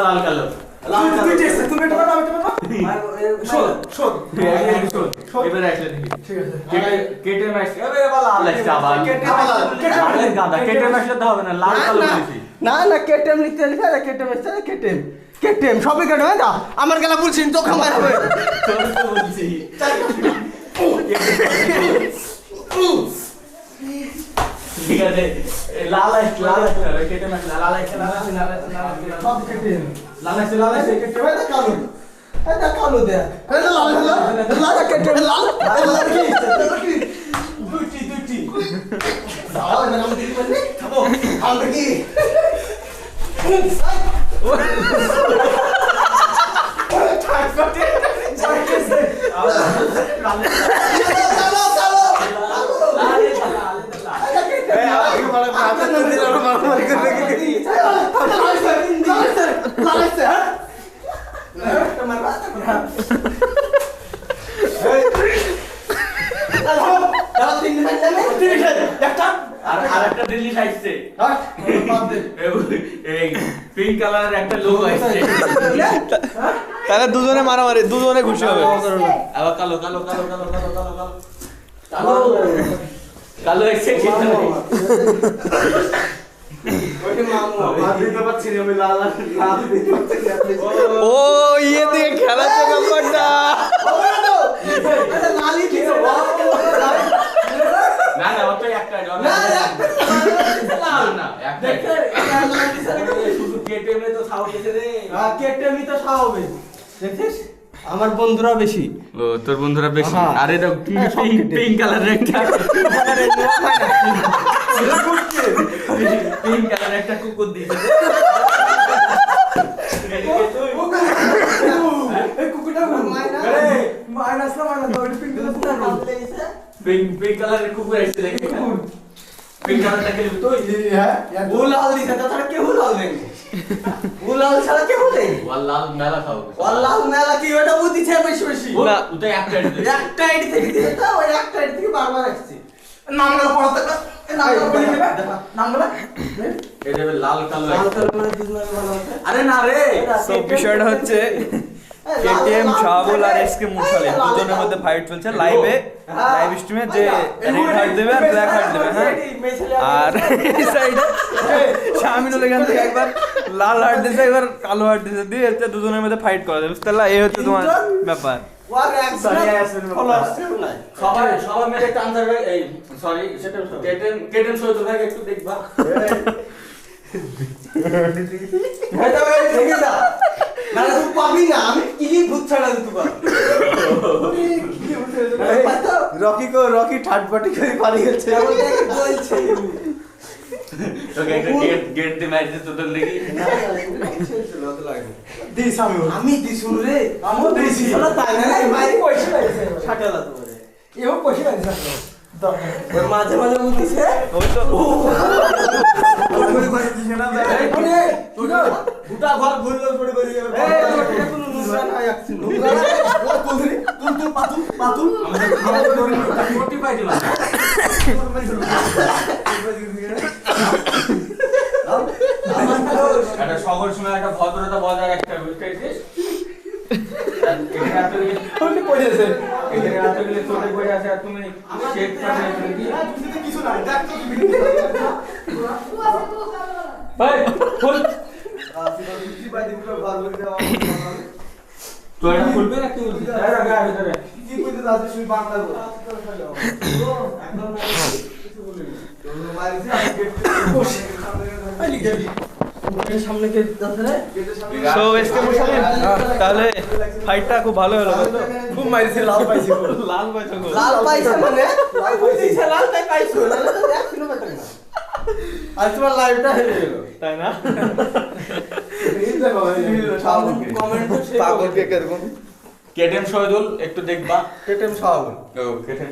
লাল কালো তুই চেষ্টা তুমি এটা বানাও শোন এবারে আসলে দেখি ঠিক আছে কেটে ম্যাচ এবারে লাল আসছে আবার লালের গাদা কেটে ম্যাচ তো হবে না লাল কালো বলেছি না না কেটেম লিখতে লিখে না কেটেম এসছে কেটেম কেটেম সবই কেটেম না আমার গেলা বলছিস তো খামার হবে তোর তো বলছি ঠিক আছে লাল আসছে কেটে ম্যাচ লাল আসছে সব কেটেম লাল আসছে কেটেম এটা কালো এটা কালো দে এটা লাল লাল কেটেম লাল কি দুটি দাও না আমি দিতে পারি খাবো খাও কি আরেকটা দিল্লি আসছে এই পিঙ্ক কালারের একটা লোক আসছে তাহলে দুজনে মারামারি দুজনে খুশি হবে আবার কালো কালো এসে খেতে হবে ও ইয়ে দিয়ে খেলা তো ব্যাপারটা না অত একটা না একটা শুধু কেটেমে তো ছাও গেছে রে কেটেমই তো খাওয়াবে দেখিস আমার বন্ধুরা বেশি ও তোর বন্ধুরা বেশি আর এটা পিঙ্ক কালারের একটা পিঙ্ক কালারের একটা কুকুর দিয়েছে পিঙ্ক কালারের কুকুর আসছে দেখে পিঙ্ক কালারটা খেলে তুই লাল দিছে তাছাড়া কেউ লাল দেয় লাল ছাড়া কেউ দেয় লাল মেলা খাও লাল মেলা কি ওটা বুঝিছে বেশি বেশি না ওটা একটা একটা আইডি থেকে দিয়েছে ওই একটা আইডি থেকে বারবার আসছে নামগুলো পড়াতে নামগুলো পড়ে নেবে নামগুলো এটা লাল কালো মানে দুজনের ভালো আছে আরে না রে তো বিষয়টা হচ্ছে কেটিএম শাহাবুল আর এসকে মুরসালিন দুজনের মধ্যে ফাইট চলছে লাইভ স্ট্রিমে যে রেড হার্ট দেবে আর ব্ল্যাক হার্ট দেবে হ্যাঁ আর এই সাইডে শামিনুল এখান থেকে একবার লাল হার্ট দিয়েছে একবার কালো হার্ট দিয়েছে দিয়ে হচ্ছে দুজনের মধ্যে ফাইট করা যাবে বুঝতে পারলা এই হচ্ছে তোমার ব্যাপার সবাই মিলে একটা আনসার এই সরি সেটা কেটেন সৈয়দ ভাইকে একটু দেখবা এটা ভাই দেখে যা না তুই পাবি না আমি কিলি ভূত ছাড়া দিতে পারবো রকি থার্ড পার্টি করে পারি গেছে বলছে তোকে একটা গেট দিয়ে ম্যাচ দিতে তোর দেখি দিস আমি দিস রে আমি দিস তাই না ভাই পয়সা লাগছে 60 লাখ তোমারে এও পয়সা লাগছে ওর মাঝে মাঝে বলতিছে ওই তো দুটা ঘর ঘুরলে পড়ে পড়ে যাবে এই কোনো নুসরা নাই আসছিল ও কোদরি তুই পাতুল আমাদের মোটি পাই দিবা একটা সকল সময় একটা ভদ্রতা বজায় রাখতে হবে বুঝতে পেরেছিস ওই পড়েছে এখানে রাতে গেলে চলে বসে আছে আর তুমি শেক পাঠে কি কিছু না দেখ তো ভাই ফুল কি বাই দিগুলো ঘর লই দেওয়া তো এটা খুলবে না কি বলছিস আরে আগা ভিতরে কি কইতে যাচ্ছে তুমি বাংলা বল একদম কিছু বলিনি তো মারিছে আমি গেট সামনে কে যাচ্ছে রে গেটের সামনে সো এসকে মুরসালিন তাহলে ফাইটটা খুব ভালো হলো খুব মারিছে লাল পাইছে লাল পাইছো গো লাল পাইছে মানে লাল পাইছে লাল তাই পাইছো লাল তো 1 কিলোমিটার না আজ তোমার লাইভটা হেরে গেল তাই না এই দেখো কমেন্ট পাগল কে করব কেটেম শহীদুল একটু দেখবা কেটেম শাহাবুল ও কেটেম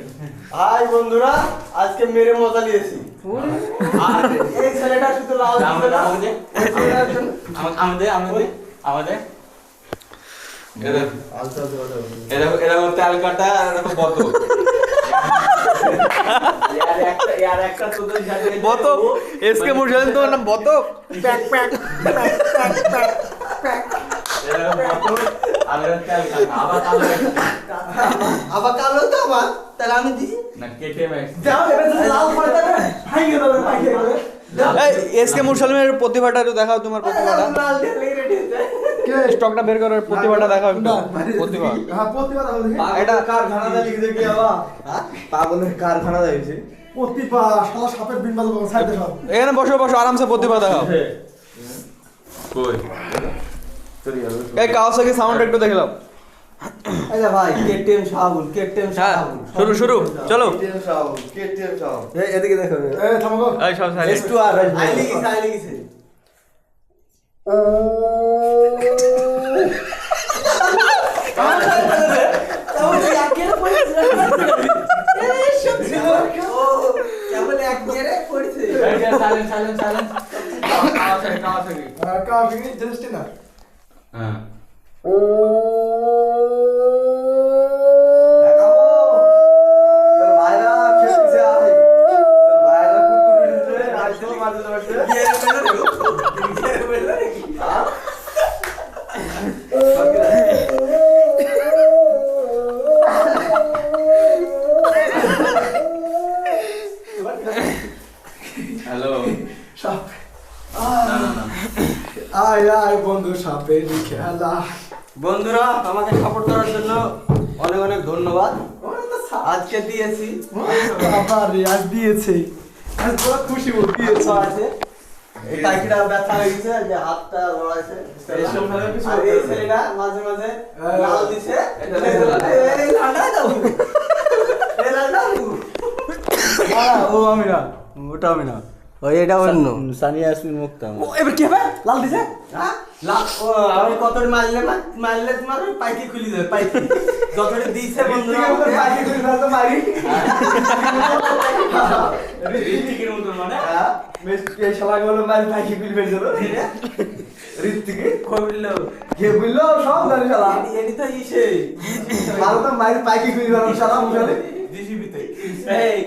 হাই বন্ধুরা আজকে মেরে মজা নিয়েছি আর এই ছেলেটা শুধু লাল দিছে না আমাদের এরকম তেল কাটা আর এরকম বোতল একটা তোদের সাথে বতক এসকে মুরসালিন তোমার নাম বতক প্যাক প্যাক প্যাক প্যাক প্যাক আবার তেল কাকা, আবার কালো এসছে। আবার কালো তো আমার তাহলে আমি দিই না কেটিএম এক্স। যাও এবার যদি লাল পড়ে যাবে ভাঙিয়ে দেবে ভাঙিয়ে দেবে এই এসকে মুরসালিমের প্রতিভাটা একটু দেখাও, তোমার প্রতিভাটা। লাল দিয়ে রেডি হতে স্টকটা বের করার প্রতিভাটা দেখাও একটু। প্রতিভা হ্যাঁ প্রতিভা দাও দেখি এটা কারখানাটা লিখে দেখি আবার পাগলের কারখানা যাইছে প্রতিভা শালা সাপের বিন বাজাবো সাইডে সব এখানে বসো বসো, আরামসে প্রতিভা দেখাও। কই? এই কাওয়াসাকি সাউন্ড একটু দেখে নাও। আচ্ছা ভাই কেটিএম শাহাবুল কেটিএম হ্যাঁ শাহাবুল শুরু শুরু চলো। কেটিএম শাহাবুল এদিকে দেখো এই থামো গো এই সব সাইলেন্ট। একটু আর আই লিখেছে এই যে সাইলেন্ট। কাওয়াসাকি। কাউকে জিনিসটি না হ্যাঁ। হ্যালো। সাপ না না না। আয় আয় বন্ধু সাপের খেলা বন্ধুরা আমাকে সাপোর্ট করার জন্য অনেক অনেক ধন্যবাদ আজকে দিয়েছি আবার রিয়াজ দিয়েছে আজ বড় খুশি দিয়েছে আছে এই টাইকিটা ব্যথা হয়ে গেছে যে হাতটা লড়াইছে এইসব ভাবে কিছু আর এই ছেলেটা মাঝে মাঝে লাল দিছে এই লালটা দাও এই লালটা ও আমি না ওটা আমি না ওই এটা অন্য সানিয়া ইয়াসমিন মুক্তা ও এবার কি হবে লাল দিছে হ্যাঁ লাল ও আমি কতটি মারলে তোমার ওই পাইকি খুলি দেবে পাইকি যতটি দিয়েছে বন্ধুরা আমাকে পাখি করে দাও তো মারি ঋত্বিকের মতন মানে? এই শালা গুলো মারি পাখি বিল বের দেবো ঋত্বিকে কবিলো কে বললো সব জানি শালা এটি তো ইসে ভালো তো মারি পাখি খুলি দাও শালা মুখালে জিসিবিতে এই